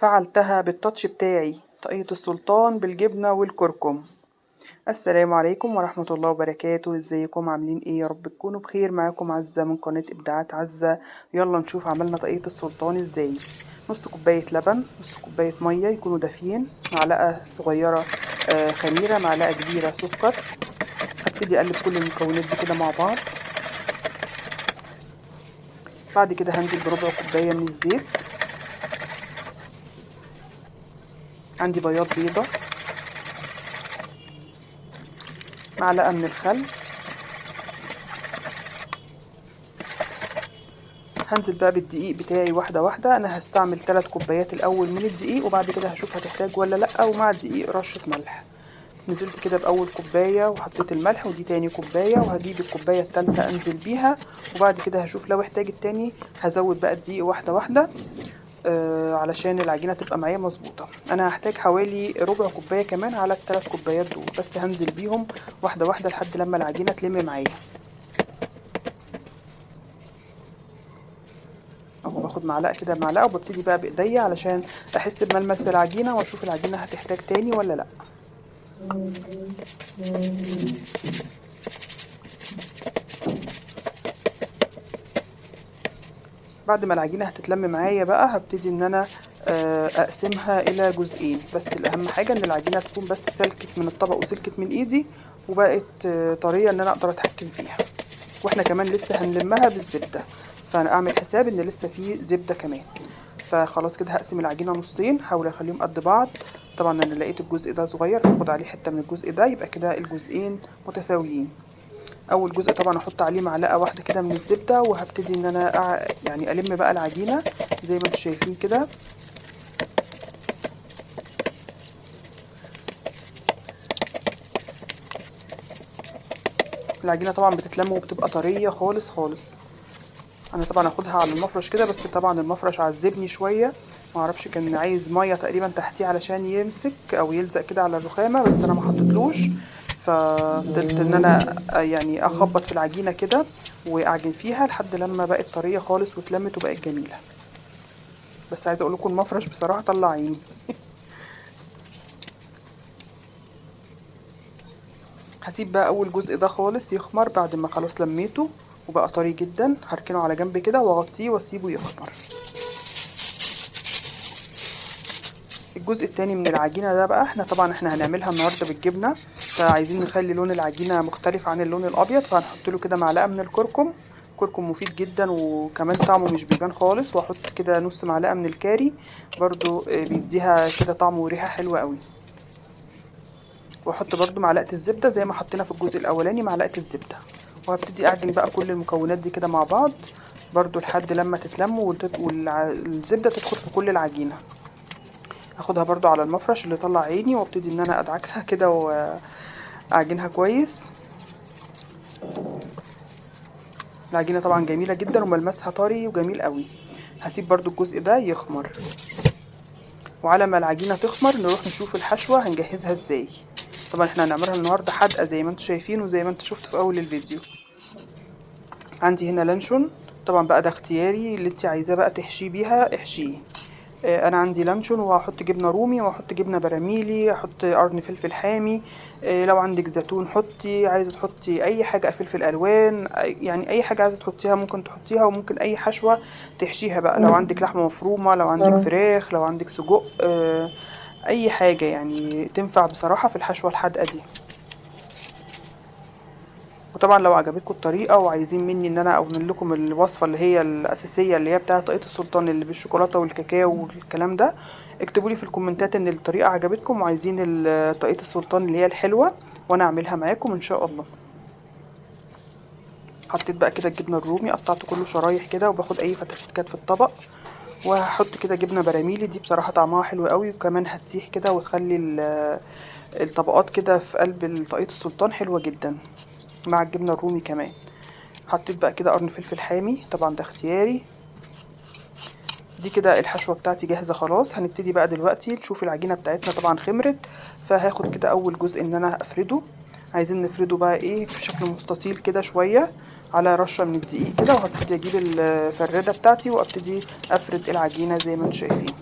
فعلتها بالتاتش بتاعي، طاقية السلطان بالجبنة والكركم. السلام عليكم ورحمة الله وبركاته، ازيكم عاملين ايه؟ يا رب تكونوا بخير. معاكم عزة من قناة ابداعات عزة. يلا نشوف عملنا طاقية السلطان ازاي. نص كوباية لبن، نص كوباية مية يكونوا دافيين، معلقة صغيرة خميرة، معلقة كبيرة سكر. هبتدي اقلب كل المكونات دي كده مع بعض. بعد كده هنزل بربع كوباية من الزيت. عندي بياض بيضة، معلقة من الخل. هنزل بقى بالدقيق بتاعي واحدة واحدة. انا هستعمل 3 كوبايات الاول من الدقيق، وبعد كده هشوف هتحتاج ولا لا، ومع الدقيق رشة ملح. نزلت كده باول كوباية وحطيت الملح، ودي تاني كوباية، وهجيب الكوباية التالتة انزل بيها، وبعد كده هشوف لو احتاجت تاني هزود بقى الدقيق واحدة واحدة علشان العجينة تبقى معايا مظبوطة. انا هحتاج حوالي ربع كوباية كمان على ال3 كوبايات دول، بس هنزل بيهم واحدة واحدة لحد لما العجينة تلم معايا. اهو باخد معلقه كده بمعلقه، وببتدي بقى بايديا علشان احس بملمس العجينه، واشوف العجينه هتحتاج تاني ولا لا. بعد ما العجينه هتتلم معايا بقى، هبتدي ان انا اقسمها الى جزئين. بس الاهم حاجه ان العجينه تكون بس سلكت من الطبق وسلكت من ايدي، وبقت طريه ان انا اقدر اتحكم فيها. واحنا كمان لسه هنلمها بالزبده، فانا اعمل حساب ان لسه في زبده كمان. فخلاص كده هقسم العجينه نصين، حاول اخليهم قد بعض. طبعا انا لقيت الجزء ده صغير، فاخد عليه حته من الجزء ده، يبقى كده الجزئين متساويين. اول جزء طبعا احط عليه معلقه واحده كده من الزبده، وهبتدي ان انا يعني الم بقى العجينه زي ما انتم شايفين كده. العجينه طبعا بتتلم وبتبقى طريه خالص خالص. انا طبعا هاخدها على المفرش كده، بس طبعا المفرش عذبني شويه، ما اعرفش كان عايز ميه تقريبا تحتيه علشان يمسك او يلزق كده على الرخامه، بس انا ما حطيتلوش. ففضلت ان انا يعني اخبط في العجينه كده واعجن فيها لحد لما بقت طريه خالص واتلمت وبقت جميله. بس عايزه اقول لكم المفرش بصراحه طلع عيني. هسيب بقى اول جزء ده خالص يخمر بعد ما خلاص لميته وبقى طري جدا. هركنه على جنب كده واغطيه واسيبه يخمر. الجزء التاني من العجينة ده بقى احنا هنعملها النهاردة بالجبنة، فعايزين نخلي لون العجينة مختلف عن اللون الابيض، فهنحط له كده معلقة من الكركم. كركم مفيد جدا وكمان طعمه مش بيبان خالص. واحط كده نص معلقة من الكاري، برضو بيديها كده طعم وريحة حلوة قوي. واحط برضو معلقة الزبدة زي ما حطينا في الجزء الاولاني معلقة الزبدة. وهبتدي اعجن بقى كل المكونات دي كده مع بعض، برضو لحد لما تتلم والزبدة تدخل في كل العجينة. هاخدها برضو على المفرش اللي طلع عيني، وابتدي ان انا ادعكها كده واعجنها كويس. العجينه طبعا جميله جدا وملمسها طري وجميل قوي. هسيب برضو الجزء ده يخمر، وعلى ما العجينه تخمر نروح نشوف الحشوه هنجهزها ازاي. طبعا احنا هنعملها النهارده حادقه زي ما انتم شايفين وزي ما انتم شفتوا في اول الفيديو. عندي هنا لانشون، طبعا بقى ده اختياري، اللي انت عايزاه بقى تحشيه بيها احشيه. انا عندي لانشون، وهحط جبنه رومي، واحط جبنه براميلي، احط قرن فلفل حامي. لو عندك زيتون حطي، عايزه تحطي اي حاجه، فلفل الوان، يعني اي حاجه عايزه تحطيها ممكن تحطيها، وممكن اي حشوه تحشيها بقى. لو عندك لحمه مفرومه، لو عندك فراخ، لو عندك سجق، اي حاجه يعني تنفع بصراحه في الحشوه الحادقه دي. وطبعا لو عجبتكم الطريقه وعايزين مني ان انا اقول لكم الوصفه اللي هي الاساسيه اللي هي بتاعه طاقية السلطان اللي بالشوكولاته والكاكاو والكلام ده، اكتبوا لي في الكومنتات ان الطريقه عجبتكم وعايزين طاقية السلطان اللي هي الحلوه، وانا اعملها معاكم ان شاء الله. حطيت بقى كده الجبنه الرومي، قطعته كله شرايح كده، وباخد اي فتافيت في الطبق. وهحط كده جبنه براميلي، دي بصراحه طعمها حلو قوي، وكمان هتسيح كده وتخلي الطبقات كده في قلب طاقية السلطان حلوه جدا مع الجبنه الرومي كمان. حطيت بقى كده قرن فلفل حامي، طبعا ده اختياري. دي كده الحشوه بتاعتي جاهزه خلاص. هنبتدي بقى دلوقتي نشوف العجينه بتاعتنا طبعا خمرت. فهاخد كده اول جزء ان انا افرده. عايزين نفرده بقى ايه بشكل مستطيل كده شويه، على رشه من الدقيق كده. وهبتدي اجيب الفراده بتاعتي وابتدي افرد العجينه زي ما انتم شايفين.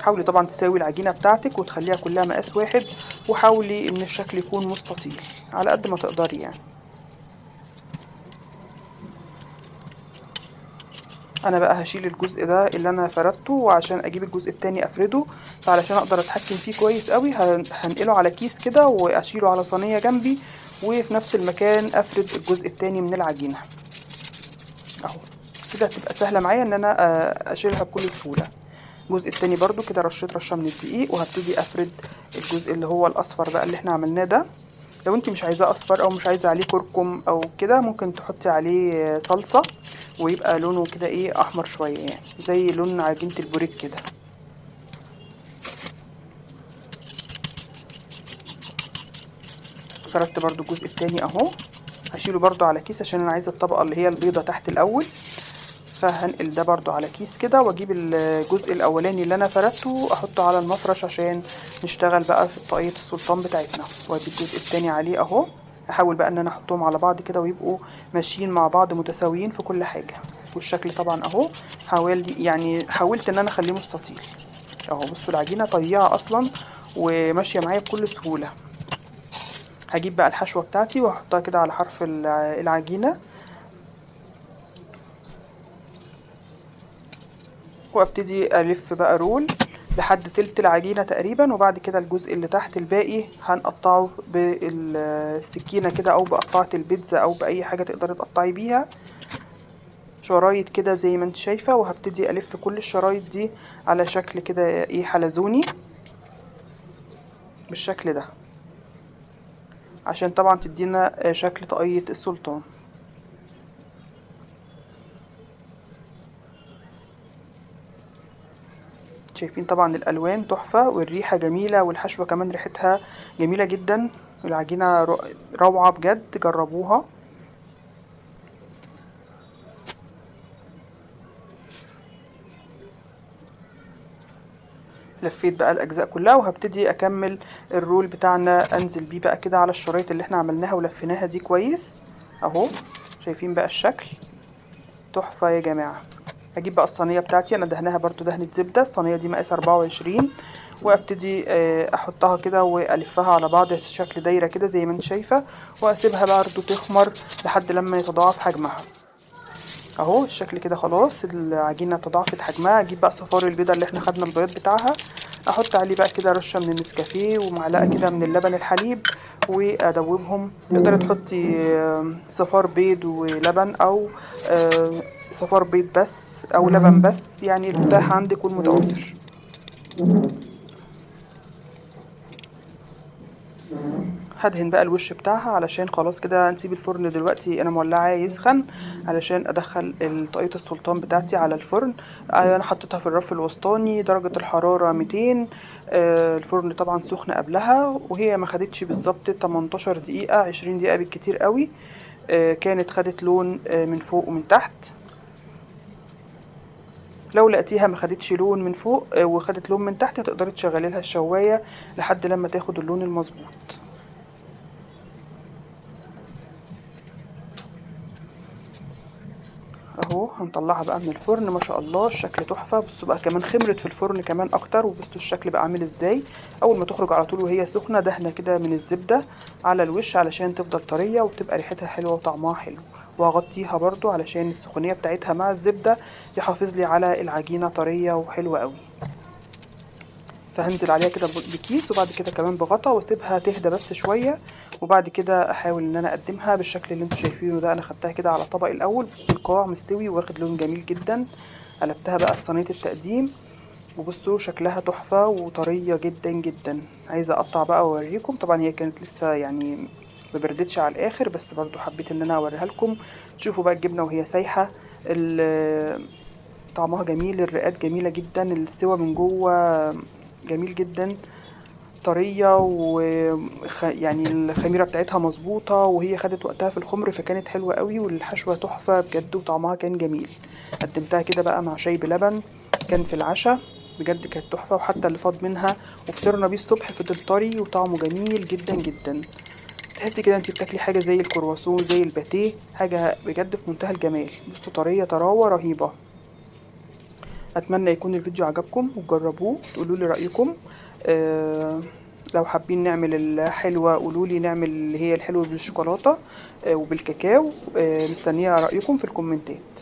حاولي طبعا تساوي العجينة بتاعتك وتخليها كلها مقاس واحد، وحاولي ان الشكل يكون مستطيل على قد ما تقدري يعني. انا بقى هشيل الجزء ده اللي انا فردته، وعشان اجيب الجزء التاني افرده، فعلشان اقدر اتحكم فيه كويس قوي هنقله على كيس كده واشيله على صينية جنبي، وفي نفس المكان افرد الجزء التاني من العجينة اهو. كده هتبقى سهلة معايا ان انا اشيلها بكل سهولة. الجزء التاني برضو كده رشيت رشة من الدقيق، وهبتدي افرد الجزء اللي هو الاصفر بقى اللي احنا عملناه ده. لو انت مش عايزاه اصفر او مش عايزه عليه كركم او كده، ممكن تحطي عليه صلصه ويبقى لونه كده ايه احمر شويه، يعني زي لون عجينه البوريك كده. فردت برضو الجزء التاني اهو. هشيله برضو على كيس عشان انا عايزه الطبقه اللي هي البيضه تحت الاول، فهنقل ده برضو على كيس كده، واجيب الجزء الاولاني اللي انا فردته احطه على المفرش عشان نشتغل بقى في طاقية السلطان بتاعتنا، واجيب الجزء التاني عليه اهو. احاول بقى ان انا احطهم على بعض كده ويبقوا ماشيين مع بعض متساويين في كل حاجة. والشكل طبعا اهو حاولت ان انا اخليه مستطيل اهو. بصوا العجينة طيعة اصلا وماشية معايا بكل سهولة. هجيب بقى الحشوة بتاعتي واحطها كده على حرف العجينة، وابتدي الف بقى رول لحد تلت العجينة تقريبا، وبعد كده الجزء اللي تحت الباقي هنقطعه بالسكينة كده او بقطعة البيتزا او باي حاجة تقدري تقطعي بيها شرايط كده زي ما انت شايفة. وهبتدي الف كل الشرايط دي على شكل كده ايه حلزوني بالشكل ده، عشان طبعا تدينا شكل طاقية السلطان. شايفين طبعا الالوان تحفة والريحة جميلة والحشوة كمان ريحتها جميلة جدا. العجينة روعة بجد، جربوها. لفيت بقى الاجزاء كلها وهبتدي اكمل الرول بتاعنا، انزل بيه بقى كده على الشرايط اللي احنا عملناها ولفيناها دي كويس اهو. شايفين بقى الشكل تحفة يا جماعة. هجيب بقى الصينية بتاعتي، انا دهناها برضو دهنة زبدة. الصينية دي مقاس 24، وابتدي احطها كده والفها على بعض شكل دايرة كده زي ما انت شايفة، واسيبها برضو تخمر لحد لما يتضاعف حجمها اهو. الشكل كده خلاص العجينه تضاعفت حجمها. اجيب بقى صفار البيضه اللي احنا خدنا البياض بتاعها، احط عليه بقى كده رشه من النسكافيه ومعلقه كده من اللبن الحليب وادوبهم. تقدري تحطي صفار بيض ولبن، او صفار بيض بس او لبن بس، يعني المتاح عندك والمتوفر. هدهن بقى الوش بتاعها علشان خلاص كده نسيب الفرن دلوقتي. انا مولعاه يسخن علشان ادخل طاقية السلطان بتاعتي على الفرن. انا حطيتها في الرف الوسطاني درجة الحرارة 200. الفرن طبعا سخن قبلها، وهي ما خدتش بالظبط 18 دقيقة 20 دقيقة بالكتير قوي. كانت خدت لون من فوق ومن تحت. لو لقيتيها ما خدتش لون من فوق وخدت لون من تحت، تقدري تشغلي لها الشواية لحد لما تاخد اللون المظبوط اهو. هنطلعها بقى من الفرن. ما شاء الله الشكل تحفه. بصوا بقى كمان خمرت في الفرن كمان اكتر، وبصوا الشكل بقى عامل ازاي. اول ما تخرج على طول وهي سخنه دهنه كده من الزبده على الوش علشان تفضل طريه وتبقى ريحتها حلوه وطعمها حلو. وهغطيها برضو علشان السخونيه بتاعتها مع الزبده يحافظ لي على العجينه طريه وحلوه قوي. فهنزل عليها كده بكيس وبعد كده كمان بغطا واسيبها تهدى بس شويه، وبعد كده احاول ان انا اقدمها بالشكل اللي انتوا شايفينه ده. انا خدتها كده على طبق الاول. بصوا القاع مستوي واخد لون جميل جدا. قلبتها بقى في صينيه التقديم، وبصوا شكلها تحفه وطريه جدا جدا. عايزه اقطع بقى واوريكم. طبعا هي كانت لسه يعني ما بردتش على الاخر، بس برضو حبيت ان انا اوريها لكم. تشوفوا بقى الجبنه وهي سايحه طعمها جميل. الرقات جميله جدا، السوا من جوه جميل جدا، طرية يعني الخميرة بتاعتها مظبوطة، وهي خدت وقتها في الخمر فكانت حلوة قوي. والحشوة تحفة بجد وطعمها كان جميل. قدمتها كده بقى مع شاي بلبن، كان في العشاء بجد كانت تحفة. وحتى اللي فاض منها وفطرنا بيه الصبح فضل طري وطعمه جميل جدا جدا. تحسي كده انتي بتاكلي حاجة زي الكرواسون زي الباتيه، حاجة بجد في منتهى الجمال. بصوا طرية طراوة رهيبة. اتمنى يكون الفيديو عجبكم وتجربوه تقولوا لي رايكم. لو حابين نعمل الحلوه قولوا لي نعمل اللي هي الحلوه بالشوكولاته وبالكاكاو. مستنيه رايكم في الكومنتات.